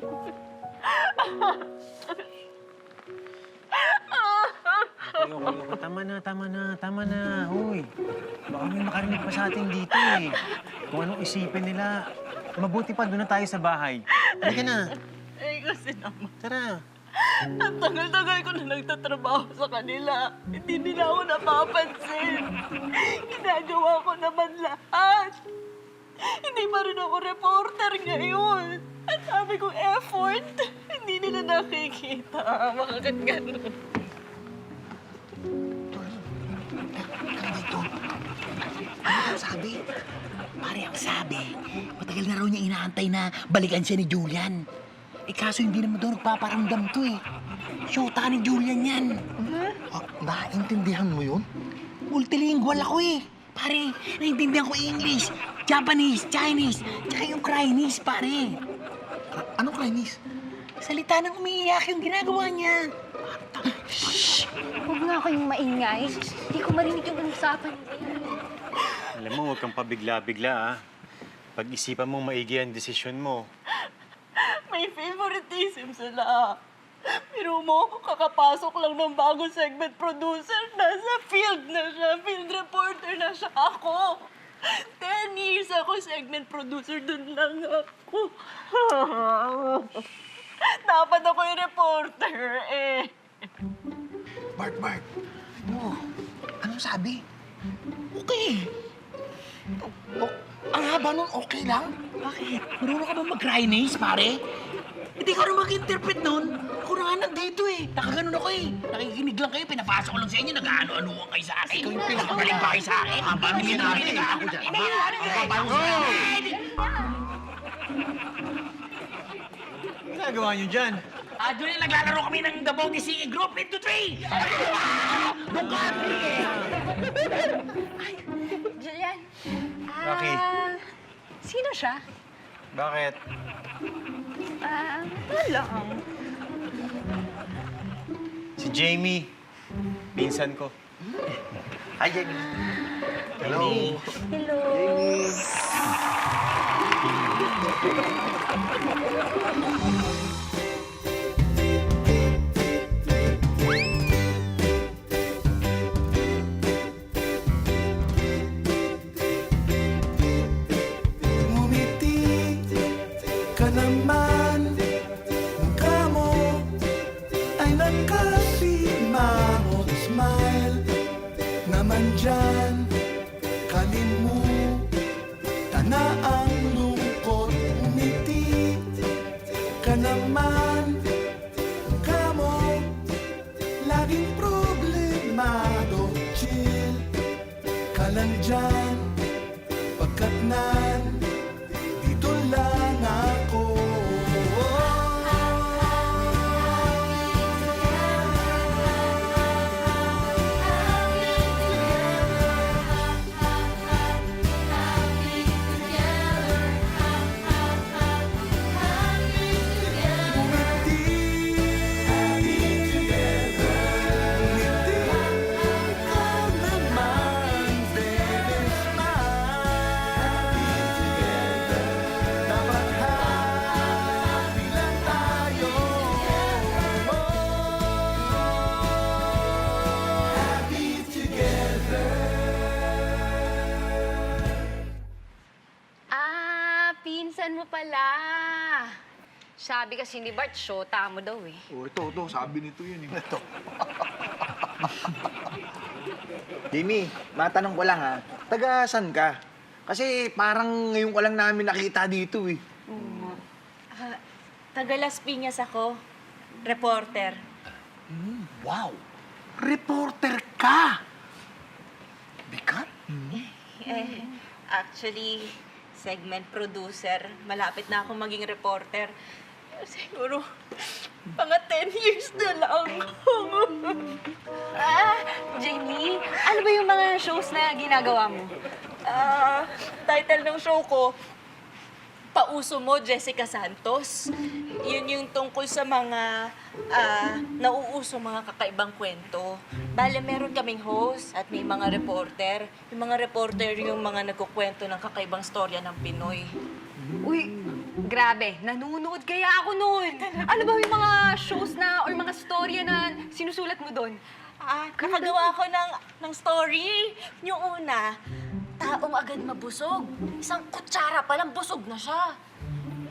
Okay. Tama na. Uy, baka may makarinig pa sa atin dito eh. Kung anong isipin nila. Mabuti pa, doon na tayo sa bahay. Halika na. Eh, kasi naman, Tara. ang tagal-tagal ko na nagtatrabaho sa kanila. Hindi nila ako napapansin. Ginagawa ko naman lahat. Hindi pa rin ako reporter ngayon. Ang dami kong effort. Hindi nila nakikita. Bakit ganun? Dito. Ano ang sabi? Pare, ang sabi, matagal na raw niya inaantay na balikan siya ni Julian. Eh kaso hindi naman daw nagpaparamdam to eh. Syota ni Julian yan. Naintindihan mo yun? Multilingual ako eh. Pare, naintindihan ko English, Japanese, Chinese, tsaka yung Chinese, pare. Anong Chinese? Salita ng umiiyak yung ginagawa niya. Huwag nga kayong maingay. Hindi ko marinig yung usapan niya. Alam mo, huwag kang pabigla-bigla ah. Pag-isipan mong maigi ang desisyon mo. May favoritism sila. Pero mo, kakapasok lang ng bagong segment producer. Nasa field na siya. Field reporter na siya. Ako, 10 years ako segment producer. Doon lang ako. Dapat ako yung reporter eh. Bart. Oh, anong sabi? Okay. Ang haba nun, okay lang? Bakit? Marunong ka ba mag-Chinese, pare? Hindi ko rin mag-interpret nun. Ako na nga nandito eh. Nakaganon ako eh. Nakikinig lang kayo, pinapasok ko lang sa inyo, nag-ano-anuhan kayo sa akin. Ikaw yung pinaka- Nakagaling ba kayo sa akin? Ang sinabi Hindi eh. ako dyan. Ginagawa niyo dyan? Doon yung naglalaro kami ng The Bogey Singing Group into 3! Doon ka! Julian. Rocky. Sino siya? Bakit? Wala. Si Jamie. Pinsan ko. Hi, Jenny. Hello. Hello. Ngumiti ka naman, mukha mo ay nakasimangot. Smile naman dyan, kalimutan na ang lungkot. Ngumiti ka naman, mukha mo laging problemado. Chill ka lang dyan, pagkat dito lang ako. Pinsan mo pala. Sabi kasi ni Bart, syota mo daw eh. Oh, ito. Sabi nito yun. Ito. Jamie, matanong ko lang ha, taga saan ka? Kasi parang ngayon ko lang namin nakita dito eh. Taga Las Piñas ako. Reporter. Wow! Reporter ka! Bigat? Actually, segment producer. Malapit na ako maging reporter. Siguro, mga 10 years na lang. Jamie, ano ba yung mga shows na ginagawa mo? Title ng show ko, Pauso Mo, Jessica Santos. Yun yung tungkol sa mga nauuso mga kakaibang kwento. Bale, meron kaming host at may mga reporter. Yung mga reporter yung mga nagkukwento ng kakaibang storya ng Pinoy. Uy, Grabe, nanunood kaya ako noon. Ano ba yung mga shows na or mga storya na sinusulat mo doon? Nakagawa ko ng story. Yung una, taong agad mabusog. Isang kutsara pa lang busog na siya.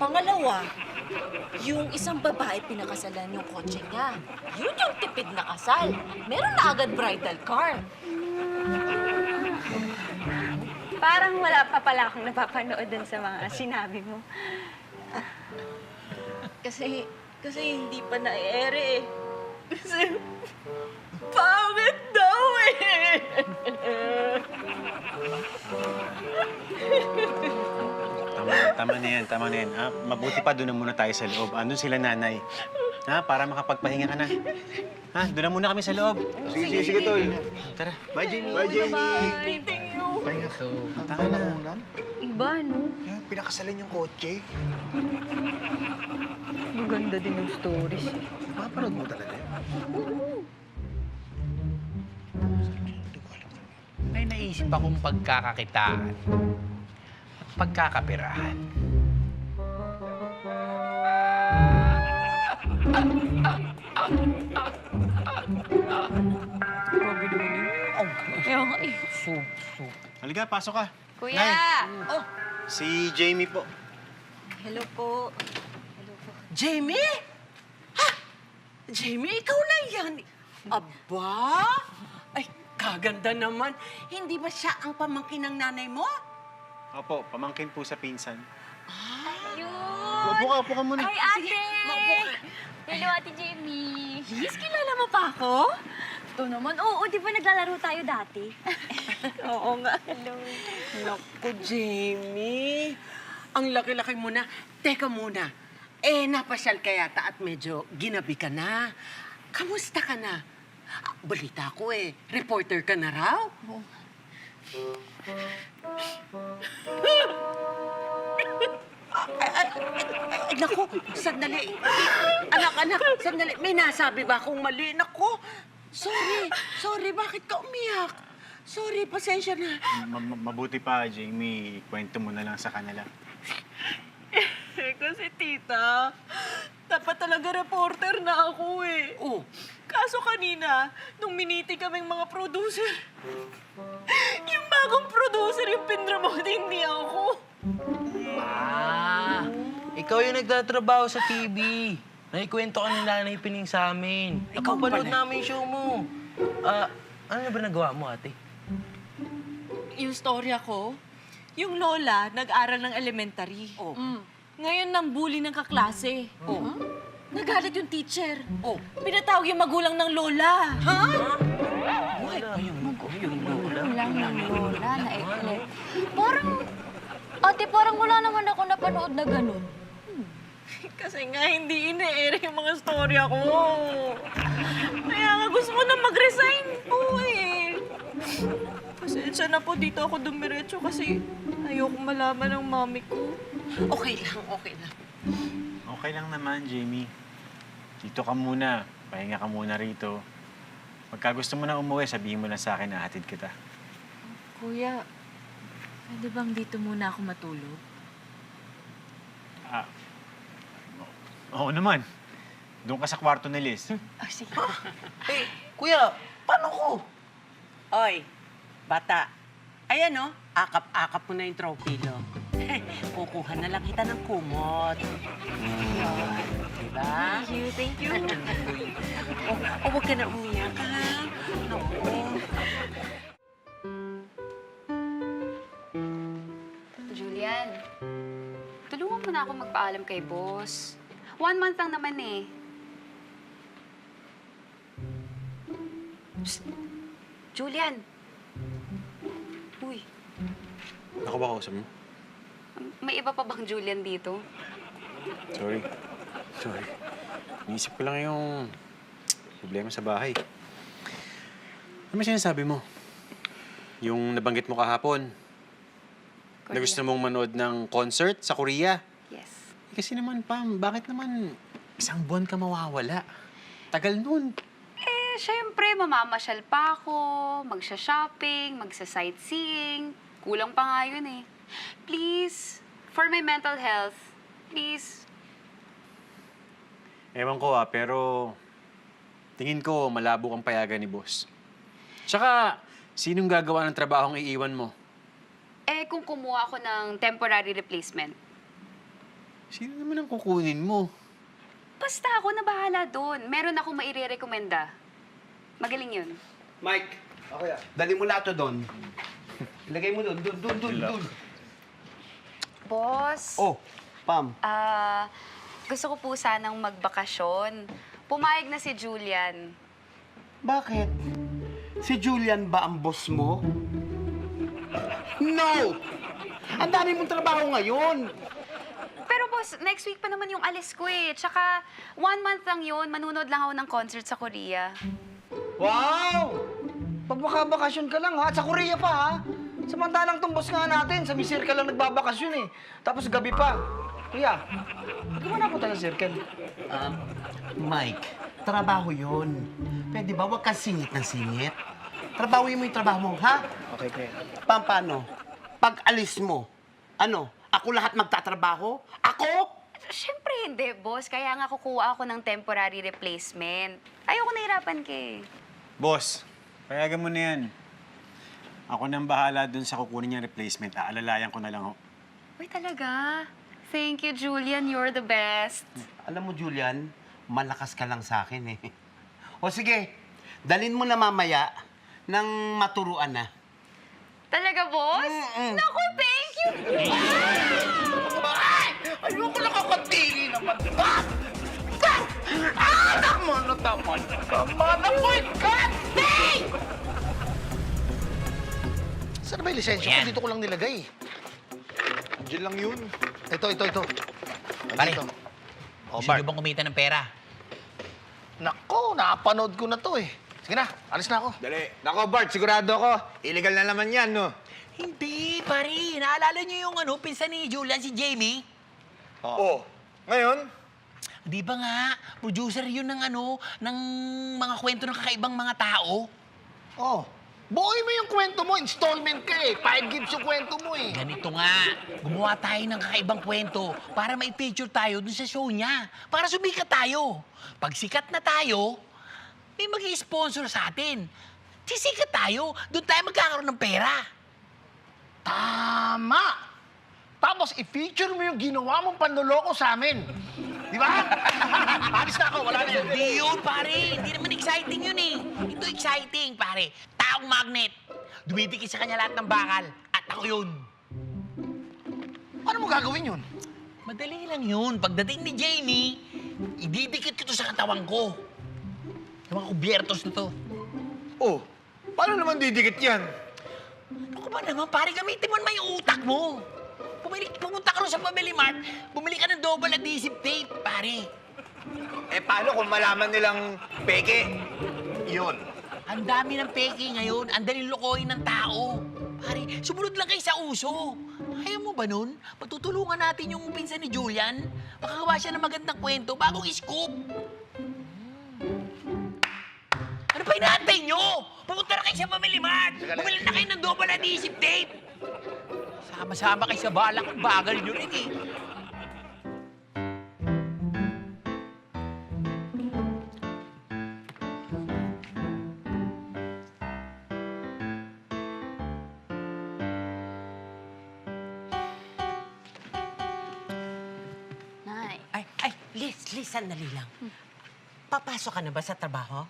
Pangalawa, yung isang babae pinakasalan yung kotse niya. Yun yung tipid na kasal. Meron na agad bridal car. Parang wala pa pala akong napapanood dun sa mga sinabi mo. Kasi hindi pa na-ere eh. Kasi pangit daw eh. Tama na yan, tama na yan. Ha? Mabuti pa doon na muna tayo sa loob. Andun sila nanay. Ha? Para makapagpahinga ka na. Ha? Doon na muna kami sa loob. Sige, tol. Tara. Bye, Jamie. Bye, Jamie. Thank you. Pahinga. Tama na. Iba, no? Yung pinakasalan yung kotse. Maganda din yung stories. Mapapanood mo talaga yun. May naisip akong pagkakakitaan at pagkakapirahan. Kaya nga eh. Halika, pasok ka. Kuya! Nay, si Jamie po. Hello po. Jamie? Ha? Jamie, ikaw na yan. Aba? Ay, kaganda naman. Hindi ba siya ang pamangkin ng nanay mo? Opo, pamangkin po sa pinsan. Yun! Upo ka muna. Ay, ate! Maupo ka. Hello, ate Jamie. Yes, kilala mo pa ako? Ito naman, oo, di ba naglalaro tayo dati? Oo nga. Hello. Naku, Jamie. Ang laki-laki mo na. Teka muna. Napasyal ka yata at medyo ginabi ka na. Kamusta ka na? Balita ko reporter ka na raw? Ay, naku, sandali. Anak, sandali. May nasabi ba akong mali? Naku, sorry, bakit ka umiyak? Sorry, pasensya na. Mabuti pa, Jamie. Kwento mo na lang sa kanila. Kasi tita, dapat talaga reporter na ako eh. Oh, Kaso kanina, nung miniti kaming mga producer, yung bagong producer yung pinramote, hindi ako. Ikaw yung nagtatrabaho sa TV. Naikwento ka ni Nanay Pining sa amin. Ikaw Napapanood pala. namin yung show mo. Ano na ba nagawa mo, ate? Yung storya ko, yung lola nag-aral ng elementary. Oh. Ngayon nang bully ng kaklase. oh, Nagalit yung teacher. oh. Pinatawag yung magulang ng lola. Wala yung lola na eklet. Parang wala naman ako napanood na ganun. Kasi nga hindi ine-air yung mga storya ko. Kaya nga gusto ko na mag-resign po eh. Pasensya na po, dito ako dumiretso kasi ayoko malaman ng mami ko. Okay lang. Okay lang naman, Jamie. Dito ka muna. Pahinga ka muna rito. Pagka gusto mo na umuwi, sabihin mo lang sa akin na hatid kita. Kuya, pwede bang dito muna ako matulog? Oo naman. Doon ka sa kwarto ni Liz. Kuya, paano ko? Oy, bata. Ayan akap-akap mo na yung trophy, no? Kukuha na lang kita ng kumot. Yan, diba? Thank you. Huwag ka na umiyak, ha? Naku. Julian, tulungan mo na ako magpaalam kay boss. 1 month lang naman eh. Psst! Julian! Uy, Ako ba kausap mo? may iba pa bang Julian dito? Sorry. Iniisip ko lang yung problema sa bahay. Ano ba sinasabi mo? Yung nabanggit mo kahapon, na gusto mong manood ng concert sa Korea. Yes. Kasi naman, Pam, bakit naman 1 buwan ka mawawala? Tagal nun. Siyempre, mamamasyal pa ako, magsha-shopping, magsa-sightseeing. Kulang pa nga yun eh. Please, for my mental health, Please. Ewan ko pero tingin ko malabo kang payagan ni boss. Tsaka, sinong gagawa ng trabahong iiwan mo? Eh, kung kumuha ako ng temporary replacement, Sino naman ang kukunin mo? basta ako na bahala doon. Meron akong maire-recommenda. Magaling yun. Mike, Okay dali mo lahat to doon. Ilagay mo doon. Boss, Oh, Pam. gusto ko po sanang magbakasyon. Pumayag na si Julian. Bakit? Si Julian ba ang boss mo? No! Ang dami mong trabaho ngayon. Pero boss, next week pa naman yung alis ko eh. Tsaka 1 month lang yun, manunod lang ako ng concert sa Korea. Wow! Pagbakabakasyon ka lang ha, at sa Korea pa ha. Samantalang tong boss nga natin, sa circle lang nagbabakasyon eh. Tapos gabi pa. Kuya, di ba napunta sa circle? Mike, trabaho yun. Pwede ba huwag kang singit ng singit? Trabahoin mo yung trabaho mo, ha? Okay, kuya. Paano? Pag alis mo, ako lahat magtatrabaho? Ako? Siyempre hindi, boss. Kaya nga kukuha ako ng temporary replacement. Ayoko nahirapan ka eh. Boss, payagan mo na yan. Ako nang bahala dun sa kukunin niyang replacement. Aalalayan ko na lang ho. Uy, talaga? Thank you, Julian. You're the best. Alam mo, Julian, malakas ka lang sa akin eh. O sige, dalin mo na mamaya nang maturuan na. Talaga, boss? Naku, thank you! Ayoko nakakatili naman, ba? Anak mo na naman. Kamana mo ikati! Saan ba yung lisensya ko? Dito ko lang nilagay. Diyan lang yun. Ito. Pare, Dito. Oh, gusto Bart. nyo bang kumita ng pera? Nako, napanood ko na to eh. Sige na, alis na ako. Dali. Nako, Bart, sigurado ako. Illegal na naman yan, no? Hindi, pare. Naalala nyo yung pinsan ni Julian, si Jamie? Oo. Ngayon? Di ba nga, producer yun ng ng mga kwento ng kakaibang mga tao? Oh, buoy mo yung kwento mo. Installment ka eh. 5 gigs yung kwento mo eh. Ganito nga, gumawa tayo ng kakaibang kwento para mai-feature tayo dun sa show niya. Para sumikat tayo. Pag sikat na tayo, may mag-i-sponsor sa atin. Sisikat tayo, doon tayo magkakaroon ng pera. Tama! Tapos i-feature mo yung ginawa mong panloloko sa amin. Di ba? Alis na ako, wala na yan. Hindi yun, pare. Hindi naman exciting yun eh. Ito exciting, pare. Taong magnet. Dumidikit sa kanya lahat ng bakal. At ako yun. Ano mo gagawin yun? Madali lang yun. Pagdating ni Jamie, ididikit ko to sa katawan ko. Yung mga kubyertos na to. Oh, paano naman didikit yan? Ano ka ba naman, pare? Gamitin mo naman yung utak mo. Pumunta ka rin sa Family Mart, bumili ka ng double adhesive tape, pare. Eh, paano kung malaman nilang peke? Yun. Ang dami ng peke ngayon, ang daling lokohin ng tao. Pare, sumunod lang kayo sa uso. Ayaw mo ba nun? Patutulungan natin yung pinsan ni Julian. Makagawa siya ng magandang kwento, bagong scoop. Ano pa inaantay nyo? Pumunta na kayo sa Family Mart. Bumili na kayo ng double adhesive tape. Sama-sama kayo sa balak kung bagal nyo rin eh. Nay, Liz, sandali lang. Papasok ka na ba sa trabaho?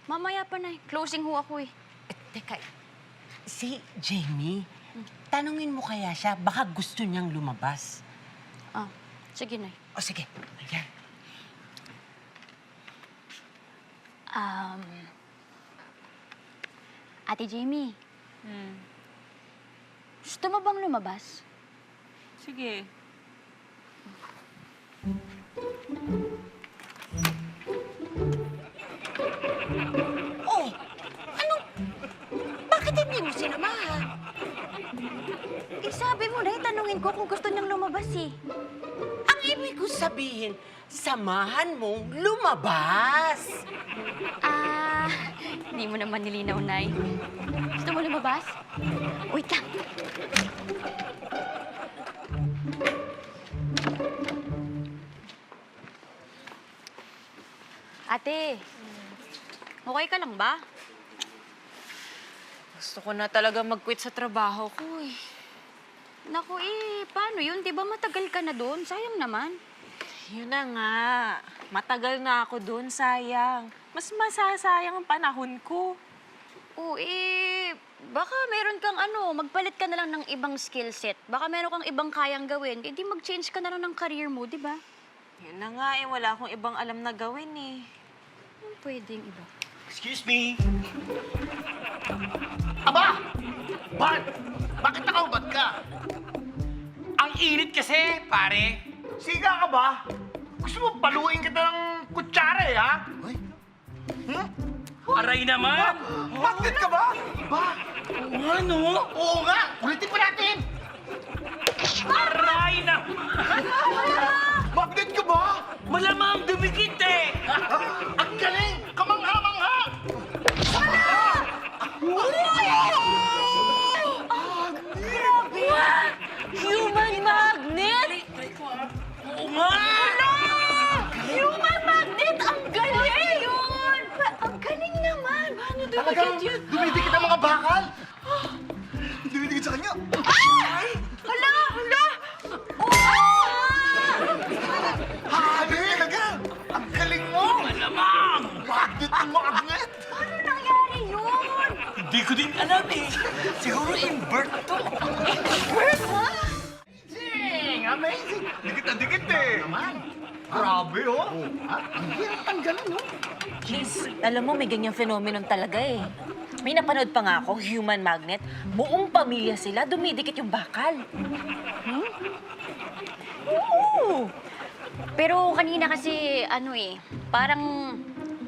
mamaya pa, Nay. Closing ho ako eh. Teka, si Jamie, tanungin mo kaya siya, baka gusto niyang lumabas. Ah, sige, Nay. O sige, ayan. Ate Jamie. Gusto mo bang lumabas? Sige. Oh, bakit hindi mo sinama? Eh, sabi mo na, tanungin ko kung gusto niyang lumabas eh. Ang ibig ko sabihin, samahan mong lumabas. Hindi mo naman nilinaw, Nay. Gusto mo lumabas? Wait lang. Ate, okay ka lang ba? Gusto ko na talaga mag-quit sa trabaho ko eh. Naku paano yun? Di ba matagal ka na doon? Sayang naman. Yun na nga. Matagal na ako doon, sayang. Mas masasayang ang panahon ko. Oo baka meron kang magpalit ka na lang ng ibang skill set. Baka meron kang ibang kayang gawin. Hindi mag-change ka na lang ng career mo, di ba? Yun na nga eh, wala akong ibang alam na gawin eh. Pwedeng iba. Excuse me? Aba! Bart! Bakit nakaubad ka? Ang init kasi, pare. Siga ka ba? Gusto mo paluin kita ng kutsara eh, ha? Aray naman! Bakit ka ba? Ba? Oo nga, no? Oo nga! Ulitin pa natin! Aray naman! Bakit ka ba? Malamang dumikit eh! Ang galing! Kamangha-mangha! Human magnet! Oo nga! Human magnet! Ang galing yun! Ang galing naman! Paano Talagang dumidikit ang mga bakal. Dumidikit sa kanya. Hala! Habi talaga! Ang galing mo! Malamang! Magnet ang magnet! Paano nangyari yun? Hindi ko din alam eh. Siguro invert to. Amazing! Amazing! Dikit na dikit eh. Naman. Grabe oh. Ang hirap tanggalin oh. Yes, alam mo may ganyang phenomenon talaga eh. May napanood pa nga ako, human magnet. Buong pamilya sila, dumidikit yung bakal. Oo! Pero kanina kasi, parang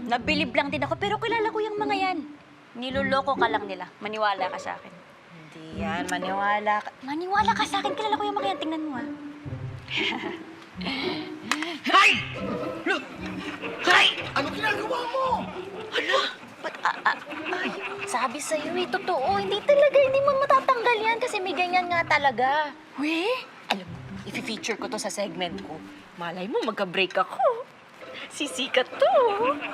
nabilib lang din ako. Pero kilala ko yung mga yan. Niloloko ka lang nila. Maniwala ka sa akin. Hindi yan, maniwala ka. Maniwala ka sa akin. Kilala ko yung mga yan. Tingnan mo, Hay! Look! Hay! Ano ginagawa mo? Sabi sa'yo totoo. Hindi mo matatanggal yan kasi may ganyan nga talaga. We? Alam mo, i-feature ko to sa segment ko. Malay mo, magka-break ako. Sisikat to.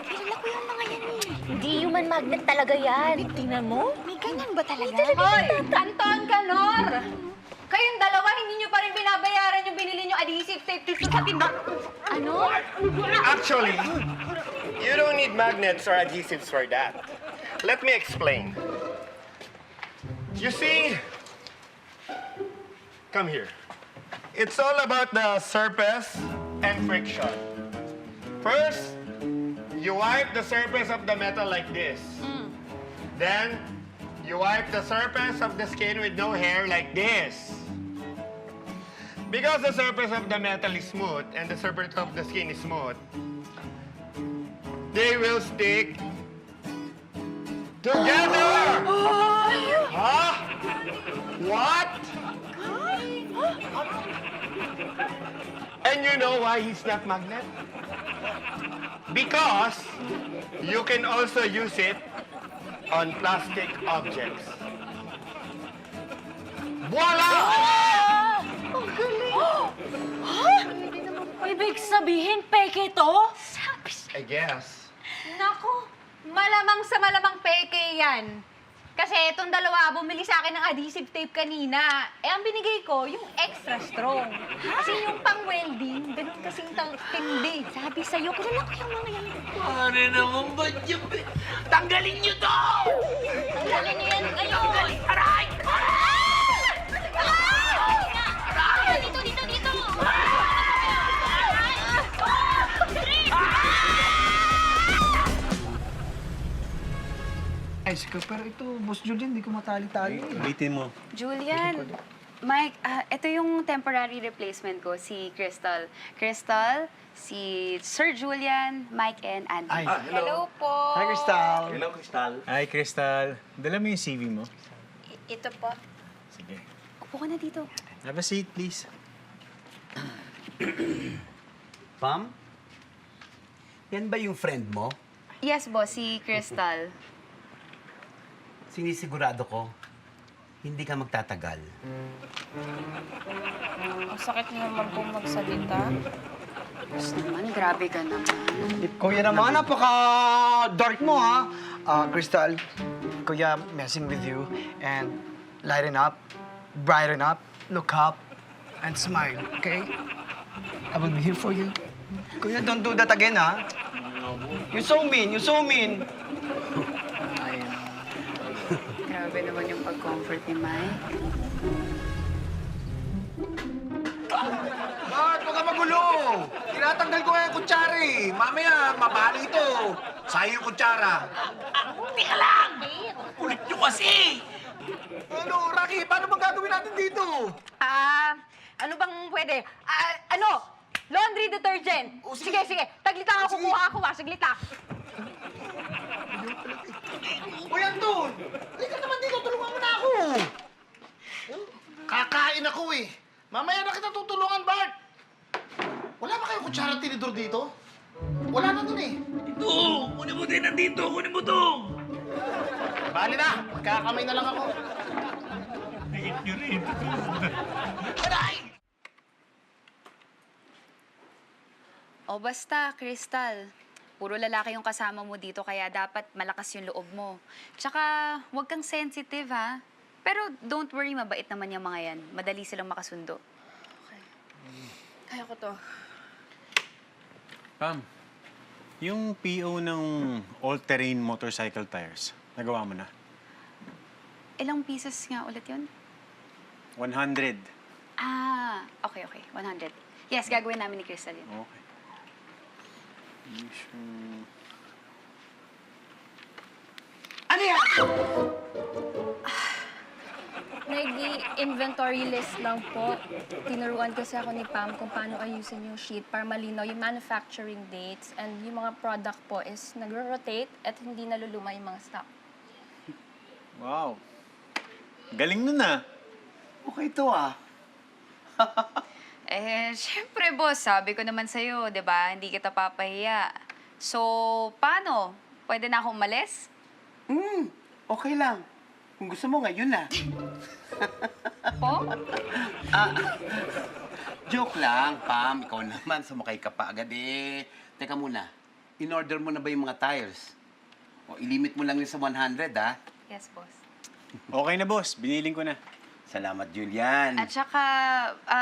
Kilala ko yung mga yan eh. Hindi human magnet talaga yan. Tingnan mo. May ganyan ba talaga? Hoy! Anton Canor! Kayong dalawa, hindi nyo pa rin binabayaran yung binili nyo adhesive tape dito sa tindahan. Ano? Actually, you don't need magnets or adhesives for that. Let me explain. You see, come here. It's all about the surface and friction. First, you wipe the surface of the metal like this. Then, you wipe the surface of the skin with no hair like this. Because the surface of the metal is smooth and the surface of the skin is smooth, they will stick together! Huh? What? And you know why he's not magnet? Because you can also use it on plastic objects. Voila! Ibig sabihin, peke to? I guess. Naku, malamang sa malamang peke yan. Kasi itong dalawa, bumili sa akin ng adhesive tape kanina. Ang binigay ko, yung extra strong. Kasi yung pang-welding, ganun kasing tindi. Sabi sa'yo, kilala ko yung mga yan. Pare naman ba yun? Tanggalin niyo to! Tanggalin niyo yan ngayon. Aray! Dito! Ay, sika, pero ito, Boss Julian, hindi ko matali-tali. Ulitin mo. Julian, Mike, ito yung temporary replacement ko, si Crystal. Crystal, si Sir Julian, Mike, and Andy. Ay. Hello po. Hi, Crystal. Hello, Crystal. Hi, Crystal. Dala mo yung CV mo. Ito po. Sige. Upo ka na dito. Have a seat, please. Pam? Yan ba yung friend mo? Yes, boss, si Crystal. Sinisigurado ko, hindi ka magtatagal. Ang sakit niyo naman pong magsalita. Yes naman, grabe ka naman. Kuya naman, napaka-dark mo, ha? Crystal, Kuya, messing with you. And lighten up, brighten up, look up, and smile, okay? I will be here for you. Kuya, don't do that again, ha? You're so mean, you're so mean. Grabe naman yung pag-comfort ni Mike. Bakit? Huwag ka magulo! Tinatanggal ko nga yung kutsara eh. Mamaya, mabali ito. Sayang yung kutsara. Teka lang! Kulit nyo kasi! Ano, Rocky, paano bang gagawin natin dito? Ano bang pwede? Laundry detergent. Oh, Sige, sige. Taglita nga kukuha ako, Saglit lang. Uy, Anton! Halika naman dito, tulungan mo na ako! Kakain ako eh. Mamaya na kita tutulungan, Bart! Wala ba kayong kutsara at tinidor dito? Wala na dun eh. Ito! Kunin mo din nandito! Kunin mo to! Bali na, magkakamay na lang ako. O basta, Crystal. Puro lalaki yung kasama mo dito, kaya dapat malakas yung loob mo. Tsaka, huwag kang sensitive, ha? Pero don't worry, mabait naman yung mga yan. Madali silang makasundo. Kaya ko to. Pam, yung PO ng all-terrain motorcycle tires, nagawa mo na? Ilang pieces nga ulit yun? 100. Okay. 100. Yes, gagawin namin ni Crystal yun. Okay. Ano yan? Nag-inventory list lang po. Tinuruan kasi ako ni Pam kung paano ayusin yung sheet para malinaw yung manufacturing dates and yung mga product po is nagro-rotate at hindi naluluma yung mga stock. Wow. Galing nun ah. Okay to ah. Syempre, boss, sabi ko naman sa'yo, di ba? Hindi kita papahiya. So, paano? Pwede na akong umalis? Okay lang. Kung gusto mo ngayon na. Po? Joke lang, Pam. Ikaw naman, sumakay ka pa agad eh. Teka muna, in-order mo na ba yung mga tires? O, ilimit mo lang yun sa 100, ha? Yes, boss. Okay na, boss. Biniling ko na. Salamat, Julian. At saka,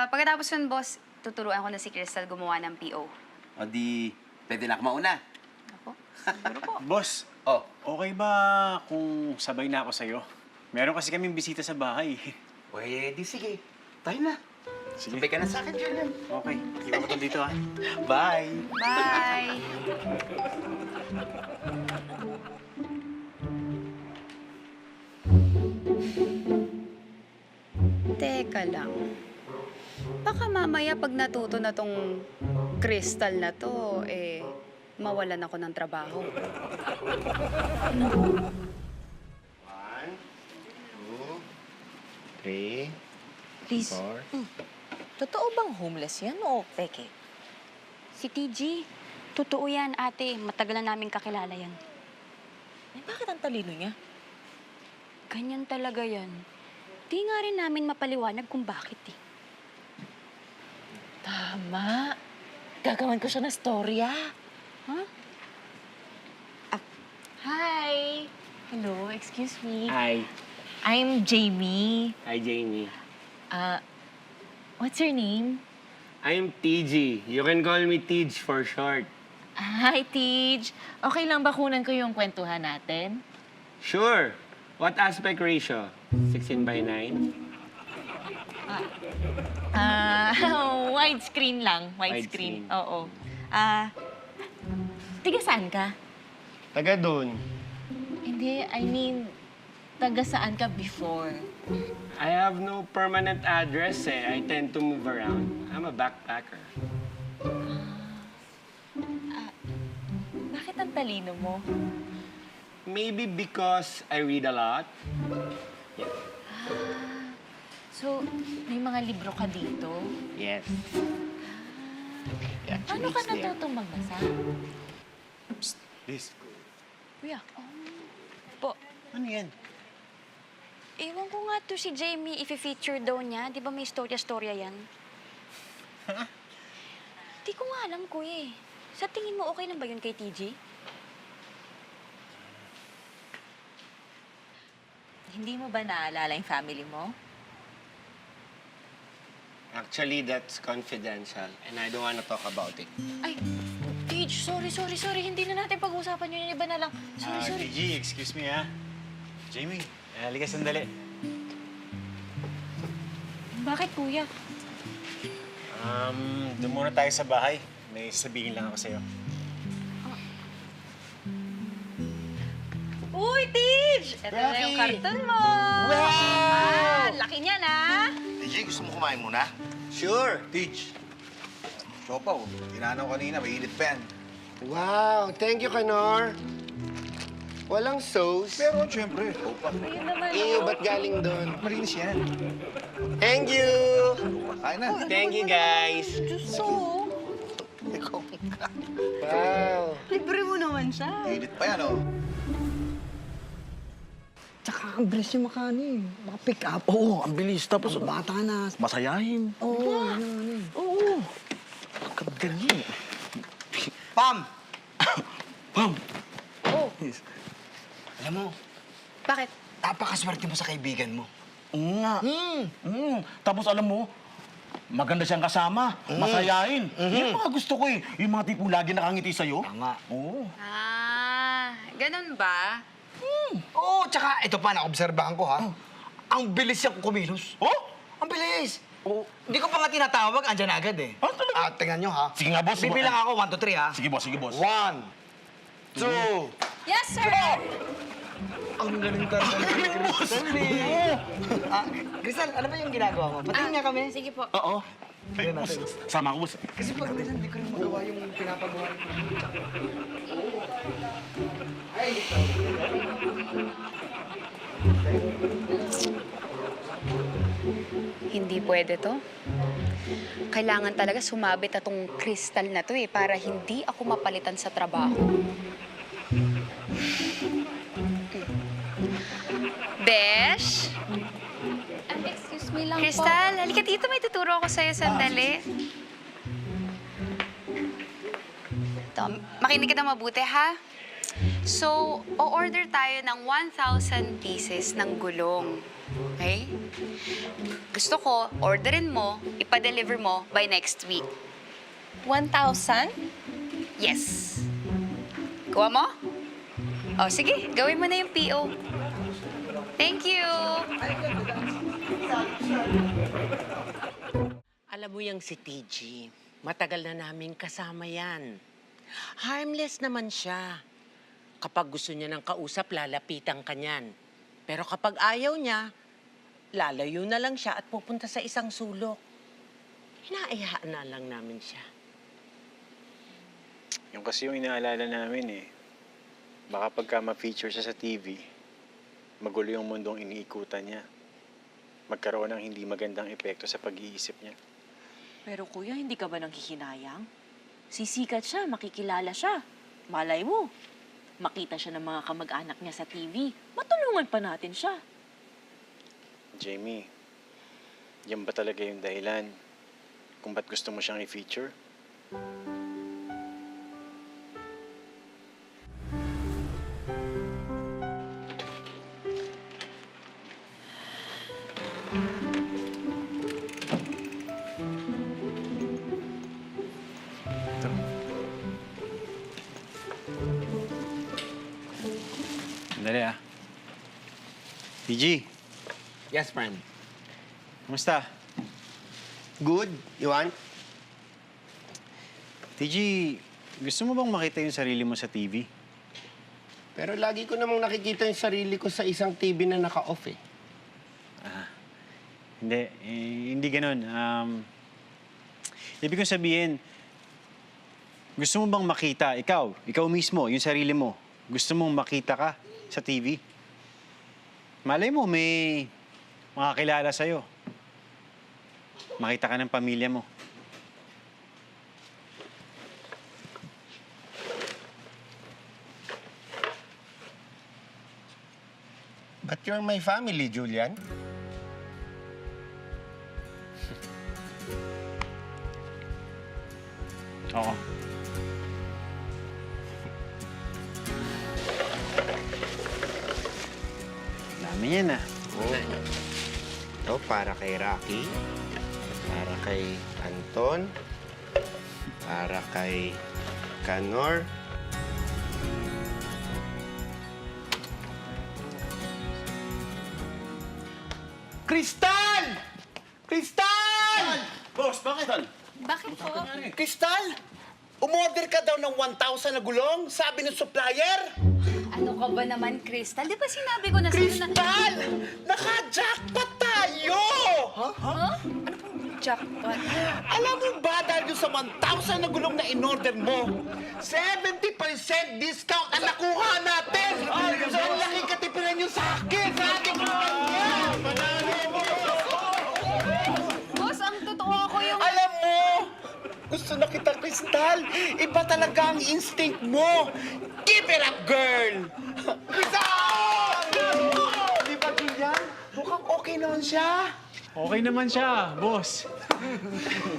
pagkatapos nun, boss, tuturuan ko na si Crystal gumawa ng PO. O di, pwede na ako mauna. Ako? Siguro po. Boss, Oh, okay ba kung sabay na ako sa'yo? Meron kasi kaming bisita sa bahay. pwede, sige. Tayo na. Sige. Sabay ka na sa akin, Julian. Okay. Iwan ko to dito, ha? Bye. Bye! Teka lang. Baka mamaya pag natuto na tong crystal na to, mawalan ako ng trabaho. 1, 2, 3, Please. 4. Totoo bang homeless yan o peke? Si TG, totoo yan, ate. Matagal na namin kakilala yan. Eh, bakit ang talino niya? Ganyan talaga yan. Di nga rin namin mapaliwanag kung bakit eh. Tama. Gagawan ko siya ng storya. Huh? Hi! Hello, excuse me. Hi. I'm Jamie. Hi, Jamie. What's your name? I'm TG. You can call me Tej for short. Hi, Tej. Okay lang ba kunan ko yung kwentuhan natin? Sure. What aspect ratio? 16 by 9? Widescreen lang. Widescreen. Widescreen. Oo. Tiga saan ka? Taga doon. Hindi, I mean, taga saan ka before? I have no permanent address eh. I tend to move around. I'm a backpacker. Bakit ang talino mo? Maybe because I read a lot. Yeah. So, may mga libro ka dito? Yes. Paano ka natutong magbasa? Liz, Kuya. Po. ano yan? Ewan ko nga to si Jamie, i-feature daw niya. Di ba may storya-storya yan? Di ko nga alam, kuya eh. Sa tingin mo, okay lang ba yun kay TG? Hindi mo ba naalala yung family mo? Actually, that's confidential and I don't want to talk about it. Ay, TG, sorry. Hindi na natin pag-usapan yun. Yung iba na lang. Sorry. TG, excuse me ha. Jamie, halika sandali. Bakit, kuya? Doon muna tayo sa bahay. May sabihin lang ako sa'yo. Uy, TG! Ito na yung karton mo! Wow! Laki niyan, ha? DJ, gusto mo kumain muna? Sure, Teach. Siopaw, tinanaw kanina, mainit pa yan. Wow, thank you, Kanor. Walang sauce. Pero syempre, opa. Ayun naman. Ew, ba't galing doon? Malinis yan. Thank you! Kain na. Thank you, guys. So, Wow. Libre mo naman siya. Mainit pa yan, oh. Tsaka ang bilis yung makani. Maka-pick up. Oo, ang bilis. Tapos bata na. Masayahin. Oo. Oo. Pagkagaling. Pam! Pam! oh, Alam mo, Bakit? napakaswerte mo sa kaibigan mo. Oo nga. Tapos alam mo, maganda siyang kasama. Masayahin. Yung mga gusto ko eh. Yung mga tipong lagi nakangiti sa'yo. Tama. Oo. Ah, ganun ba? Oo, tsaka ito pa, naobserbahan ko ha. Ang bilis siyang kumilos. Oh? Ang bilis! Oo. Hindi ko pa nga tinatawag, andyan agad eh. Ah, talaga? Tingnan nyo ha. Sige nga, boss. Bibilang ako, 1, 2, 3 ha. Sige, boss. Sige, boss. 1, 2, Yes, sir! Ang galing talaga ni Crystal eh. Crystal, ano ba yung ginagawa mo? Patingin nga kami. Sige po. Oo. Ay, boss. Sama ko, boss. Kasi pag minsan hindi ko rin magawa yung pinapagawa ko. Hindi pwede to. Kailangan talaga sumabit na tong kristal na to eh, para hindi ako mapalitan sa trabaho. Besh? Excuse me lang po. Crystal, halika dito. May tuturo ako sa'yo sandali. Ito, makinig ka na mabuti, ha? So, o-order tayo ng 1,000 pieces ng gulong. Okay? Gusto ko, orderin mo, ipa-deliver mo by next week. 1,000? Yes. Kuha mo? O, sige. Gawin mo na yung PO. Thank you. Alam mo yung si TG, matagal na naming kasama yan. Harmless naman siya. Kapag gusto niya ng kausap, lalapitan ka niyan. Pero kapag ayaw niya, lalayo na lang siya at pupunta sa isang sulok. Hinaayaan na lang namin siya. Yung kasi yung inaalala namin eh. Baka pagka ma-feature siya sa TV, magulo yung mundong iniikutan niya. Magkaroon ng hindi magandang epekto sa pag-iisip niya. Pero kuya, hindi ka ba nang hihinayang? Sisikat siya, makikilala siya. Malay mo, makita siya ng mga kamag-anak niya sa TV. Matulungan pa natin siya. Jamie, yan ba talaga yung dahilan kung ba't gusto mo siyang i-feature? Ito. Sandali ah. TG, Yes, friend. kumusta? Good. You want? TG, gusto mo bang makita yung sarili mo sa TV? Pero lagi ko namang nakikita yung sarili ko sa isang TV na naka-off eh. Hindi ganun. Ibig kong sabihin, gusto mo bang makita, ikaw mismo, yung sarili mo, gusto mong makita ka sa TV? Malay mo, may makakilala sa'yo. Makita ka ng pamilya mo. But you're my family, Julian. Oo. Dami yan ah. Ito, para kay Rocky. Para kay Anton. Para kay Kanor. Kristal! Kristal! Boss, bakit? Bakit po? Kristal, umorder ka daw ng 1,000 na gulong, sabi ng supplier. Ano ka ba naman, Crystal? Di ba sinabi ko na sa'yo na... Kristal! Naka-jackpot tayo! Huh? Ano pong jackpot? Alam mo ba dahil sa 1,000 na gulong na in-order mo, 70% discount ang nakuha natin! So, ang laki katipiran yung sa akin! Sa ating kumpanya! Boss, ang totoo ako yung... Alam mo, gusto na kita, Kristal. Iba talaga ang instinct mo. Keep it up, girl! Kristal! Di ba, Julian? Mukhang okay naman siya. Okay naman siya, boss.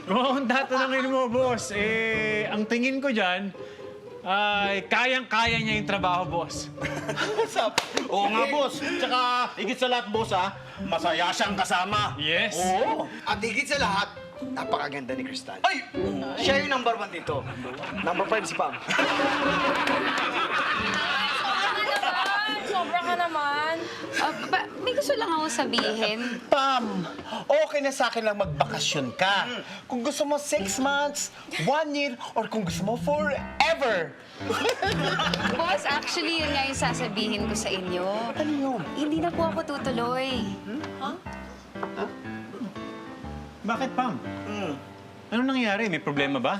Kung akong tatanungin mo, boss, ang tingin ko dyan, ay kayang-kaya niya yung trabaho, boss. Oo nga, boss. Tsaka, higit sa lahat, boss, masaya siyang kasama. Yes. Oo. At higit sa lahat, napakaganda ni Kristal. Ay! Siya yung number 1 dito. Number 5 si Pam. Sobra ka naman. May gusto lang ako sabihin. Pam, okay na sa akin lang magbakasyon ka. Kung gusto mo 6 months, 1 year, or kung gusto mo forever. Boss, actually, yun nga yung sasabihin ko sa inyo. Ano yun? Hindi na po ako tutuloy. Bakit, Pam? Anong nangyari? May problema ba?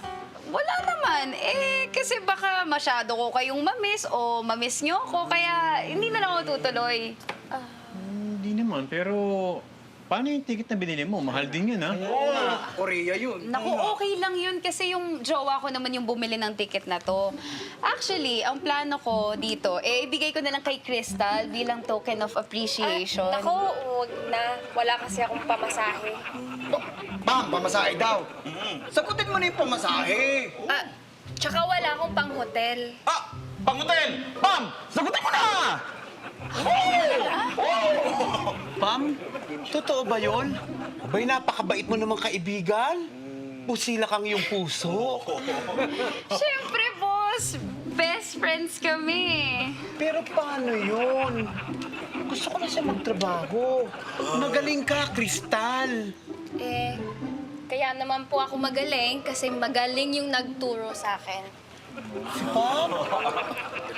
Wala naman. Kasi baka masyado ko kayong mamiss o mamiss nyo ako, kaya hindi na lang ako tutuloy. Hindi naman, pero paano yung ticket na binili mo? Mahal din yun, ha? Korea yun. Naku, okay lang yun kasi yung jowa ko naman yung bumili ng ticket na to. Actually, ang plano ko dito, ibigay ko na lang kay Crystal bilang token of appreciation. Naku, huwag na. Wala kasi akong pamasahe. Pam, pamasahe daw. Sagutin mo na yung pamasahe. Tsaka wala akong pang-hotel. Pangutin! Pam! Sagutin mo na! Pam, totoo ba yun? Abay, napakabait mo naman kaibigan. Pusila kang iyong puso. Siyempre, boss. Best friends kami. Pero paano yun? Gusto ko na siya magtrabaho. Magaling ka, Kristal. Kaya naman po ako magaling kasi magaling yung nagturo sa akin. Pam?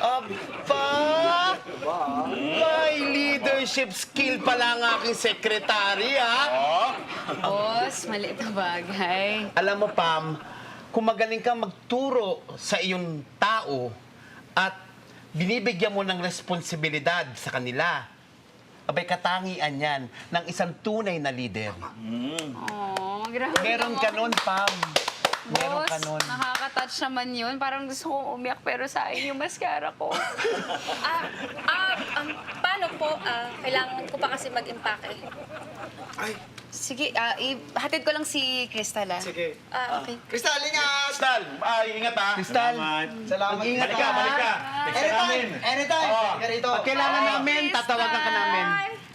Aba! May leadership skill pala ang aking sekretary, ha? Boss, maliit na bagay. Alam mo, Pam, kung magaling kang magturo sa iyong tao at binibigyan mo ng responsibilidad sa kanila, abay katangian yan ng isang tunay na leader. Oh, grabe. Meron ka nun, Pam. Meron ka Boss, nun. nakaka-touch naman yun. Parang gusto kong umiyak pero sayang yung mascara ko. Paano po? Kailangan ko pa kasi mag-impake. Sige, hatid ko lang si Crystal, Sige. Okay. Kristal, ingat! Kristal, ingat ha. Kristal, Salamat. mag-ingat Balik ka, balik ka. Anytime! Anytime! Balik ka rito. Pag kailangan namin, tatawagan ka namin.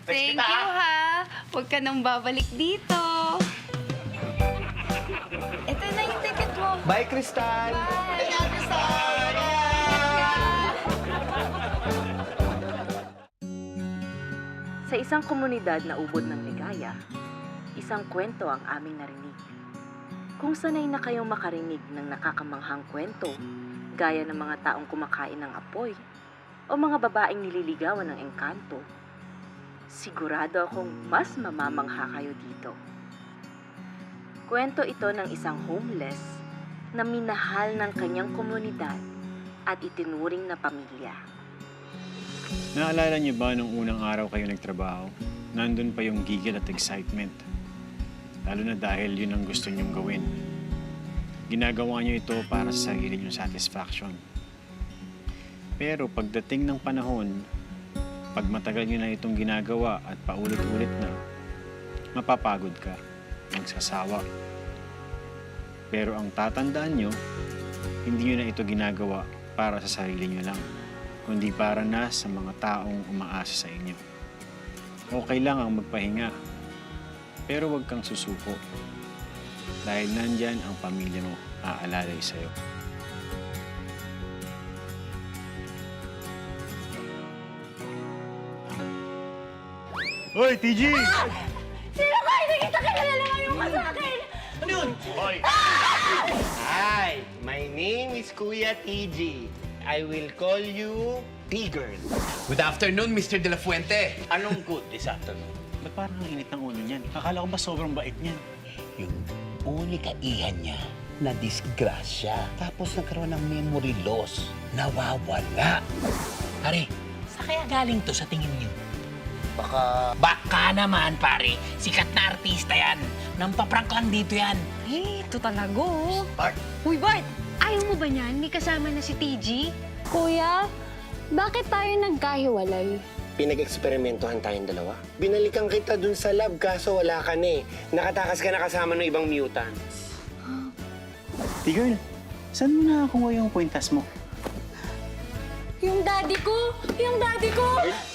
Thank you, ha. Huwag ka nang babalik dito. Ito na yung ticket mo. Bye, Kristal. Ingat, Kristal! Sa isang komunidad na ubod ng ligaya, isang kwento ang aming narinig. Kung sanay na kayong makarinig ng nakakamanghang kwento, gaya ng mga taong kumakain ng apoy, o mga babaeng nililigawan ng engkanto, sigurado akong mas mamamangha kayo dito. Kwento ito ng isang homeless na minahal ng kanyang komunidad at itinuring na pamilya. Naalala niyo ba nung unang araw kayo nagtrabaho? Nandun pa yung gigil at excitement. Lalo na dahil yun ang gusto niyong gawin. Ginagawa niyo ito para sa sarili niyong satisfaction. Pero pagdating ng panahon, pag matagal niyo na itong ginagawa at paulit-ulit na, mapapagod ka, magsasawa. Pero ang tatandaan niyo, hindi nyo na ito ginagawa para sa sarili nyo lang, kundi para na sa mga taong umaasa sa inyo. Okay lang ang magpahinga, pero huwag kang susuko. Dahil nandyan ang pamilya mo aalalay sa'yo. Hoy, TG! Sino ka? Hindi kita kilala naman yung ka sa akin! Ano yun? Hoy! Hi! My name is Kuya TG. I will call you T-Girl. Good afternoon, Mr. De La Fuente. Anong good this afternoon? Ba't parang ang init ng ulo niyan? Akala ko ba sobrang bait niyan? Yung uli kaihan niya na disgrasya. Tapos nagkaroon ng memory loss. Nawawala. Pare, sa kaya galing to sa tingin niyo? Baka naman, pare. Sikat na artista yan. Nampaprank lang dito yan. Eh, ito talaga, oh. Bart. Uy, Bart! Ayaw mo ba niyan? May kasama na si TG? Kuya, bakit tayo nagkahiwalay? Pinag-eksperimentohan tayong dalawa. Binalikan kita dun sa lab kaso wala ka na eh. Nakatakas ka na kasama ng ibang mutants. T-Girl, saan mo nakakuha yung kwintas mo? Yung daddy ko! Yung daddy ko!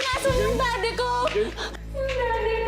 Nasaan yung daddy ko? Yung daddy